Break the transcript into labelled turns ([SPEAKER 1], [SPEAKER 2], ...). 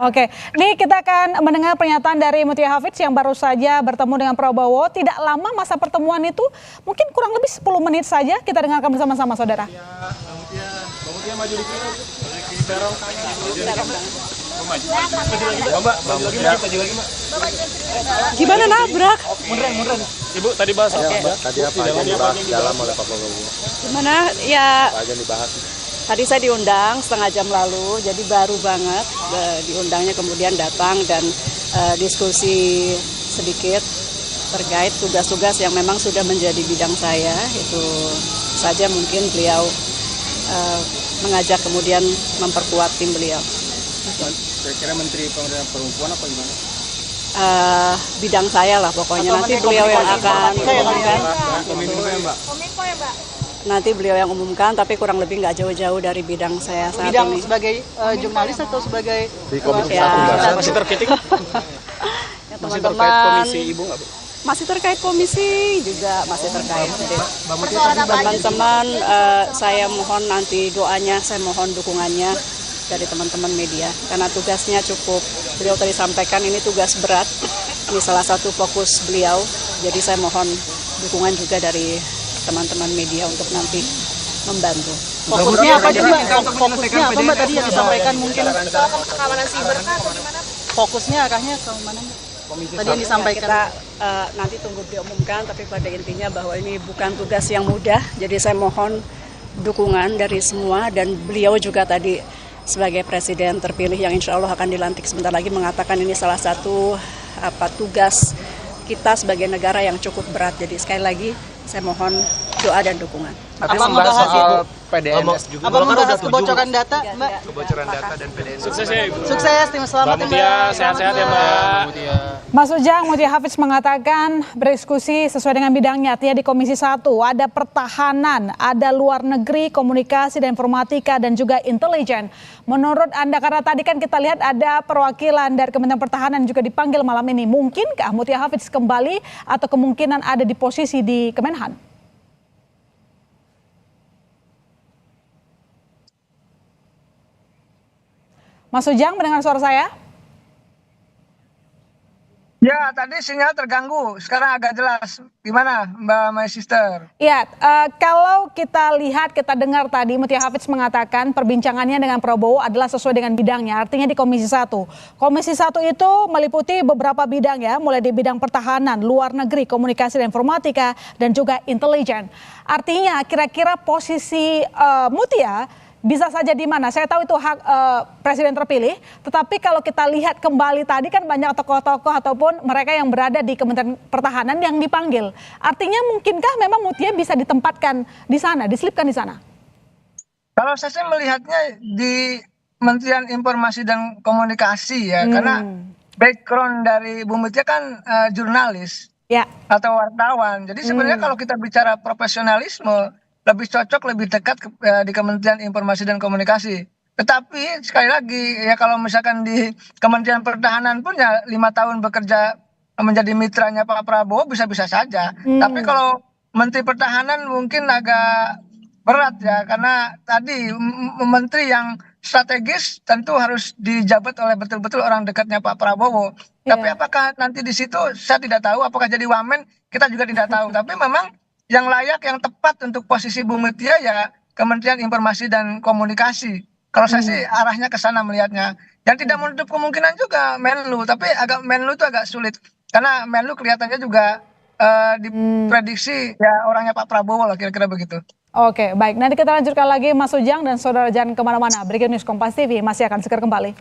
[SPEAKER 1] Oke, nih kita akan mendengar pernyataan dari Mutia Hafidz yang baru saja bertemu dengan Prabowo. Tidak lama masa pertemuan itu, mungkin kurang lebih 10 menit saja. Kita dengarkan bersama-sama, saudara.
[SPEAKER 2] Mutia maju dikit. Dorong kanan.
[SPEAKER 3] Gimana nabrak?
[SPEAKER 2] Mundur. Ibu tadi bahas apa?
[SPEAKER 4] Tadi apa aja dibahas dalam oleh Pak Prabowo?
[SPEAKER 3] Gimana? Ya,
[SPEAKER 4] Apa aja dibahas?
[SPEAKER 3] tadi saya diundang setengah jam lalu, jadi baru banget diundangnya, kemudian datang dan diskusi sedikit terkait tugas-tugas yang memang sudah menjadi bidang saya. Itu saja mungkin beliau mengajak kemudian memperkuat tim beliau.
[SPEAKER 2] Kira-kira Menteri Pemberdayaan Perempuan apa gimana?
[SPEAKER 3] Bidang saya lah pokoknya. Nanti beliau yang akan umumkan.
[SPEAKER 2] Kominfo ya, Mbak?
[SPEAKER 3] Nanti beliau yang umumkan, tapi kurang lebih nggak jauh-jauh dari bidang saya saat
[SPEAKER 5] Bidang
[SPEAKER 3] ini.
[SPEAKER 5] sebagai jurnalis atau sebagai
[SPEAKER 4] Di Komisi
[SPEAKER 3] Ya.
[SPEAKER 4] 1 Mbak.
[SPEAKER 2] Masih terketik?
[SPEAKER 3] Ya,
[SPEAKER 2] Masih terkait
[SPEAKER 3] teman-teman,
[SPEAKER 2] komisi Ibu nggak, Bu?
[SPEAKER 3] masih terkait komisi juga masih terkait.
[SPEAKER 2] Mbak Mutia
[SPEAKER 3] Teman-teman, saya mohon nanti doanya, saya mohon dukungannya dari teman-teman media, karena tugasnya cukup, beliau tadi sampaikan ini tugas berat, ini salah satu fokus beliau, jadi saya mohon dukungan juga dari teman-teman media untuk nanti membantu.
[SPEAKER 5] fokusnya apa sih Mbak? Fokusnya apa Mbak tadi yang disampaikan mungkin?
[SPEAKER 6] Keamanan siber kah atau gimana?
[SPEAKER 5] Fokusnya arahnya ke mana Mbak? Tadi yang disampaikan.
[SPEAKER 3] Kita nanti tunggu diumumkan, tapi pada intinya bahwa ini bukan tugas yang mudah, jadi saya mohon dukungan dari semua, dan beliau juga tadi sebagai presiden terpilih yang insya Allah akan dilantik sebentar lagi mengatakan ini salah satu tugas kita sebagai negara yang cukup berat. Jadi sekali lagi saya mohon doa dan dukungan.
[SPEAKER 2] Tapi
[SPEAKER 5] Apa
[SPEAKER 2] membahas
[SPEAKER 5] membahas
[SPEAKER 2] soal PDNS juga.
[SPEAKER 5] Apa membahas kebocoran data Mbak?
[SPEAKER 4] Kebocoran data dan PDN.
[SPEAKER 2] Sukses ya, Ibu.
[SPEAKER 5] Sukses, tim selamat
[SPEAKER 2] Mbak Mutia, sehat-sehat ya, Mbak.
[SPEAKER 1] Mas Ujang, Mutia Hafidz mengatakan berdiskusi sesuai dengan bidangnya, artinya di Komisi 1 ada pertahanan, ada luar negeri, komunikasi dan informatika, dan juga intelijen. Menurut Anda, karena tadi kan kita lihat ada perwakilan dari Kementerian Pertahanan juga dipanggil malam ini, mungkinkah Mutia Hafidz kembali atau kemungkinan ada di posisi di Kemenhan? Mas Ujang, mendengar suara saya?
[SPEAKER 7] Ya, tadi sinyal terganggu. Sekarang agak jelas. Gimana, Mbak My Sister?
[SPEAKER 1] Ya, kalau kita lihat, kita dengar tadi Mutia Hafidz mengatakan perbincangannya dengan Prabowo adalah sesuai dengan bidangnya, artinya di Komisi 1. Komisi 1 itu meliputi beberapa bidang ya, mulai di bidang pertahanan, luar negeri, komunikasi dan informatika, dan juga intelijen. Artinya kira-kira posisi Mutia bisa saja di mana? Saya tahu itu hak presiden terpilih, tetapi kalau kita lihat kembali tadi kan banyak tokoh-tokoh ataupun mereka yang berada di Kementerian Pertahanan yang dipanggil. Artinya mungkinkah memang Mutia bisa ditempatkan di sana, diselipkan di sana?
[SPEAKER 7] Kalau saya sih melihatnya di Kementerian Informasi dan Komunikasi ya, karena background dari Bu Mutia kan jurnalis
[SPEAKER 1] Ya.
[SPEAKER 7] atau wartawan. Jadi sebenarnya kalau kita bicara profesionalisme, lebih cocok, lebih dekat di Kementerian Informasi dan Komunikasi. Tetapi sekali lagi ya, kalau misalkan di Kementerian Pertahanan pun ya 5 tahun bekerja menjadi mitranya Pak Prabowo bisa-bisa saja. Tapi kalau Menteri Pertahanan mungkin agak berat ya, karena tadi menteri yang strategis tentu harus dijabat oleh betul-betul orang dekatnya Pak Prabowo. Tapi apakah nanti di situ saya tidak tahu, apakah jadi wamen kita juga tidak tahu. Tapi memang yang layak, yang tepat untuk posisi Bu Mutia ya Kementerian Informasi dan Komunikasi. Kalau saya sih arahnya ke sana melihatnya. Yang tidak menutup kemungkinan juga Menlu, tapi Menlu itu agak sulit. Karena Menlu kelihatannya juga diprediksi ya orangnya Pak Prabowo lah, kira-kira begitu.
[SPEAKER 1] Oke, baik. Nanti kita lanjutkan lagi Mas Ujang, dan saudara jangan kemana-mana. Breaking News Kompas TV masih akan segera kembali.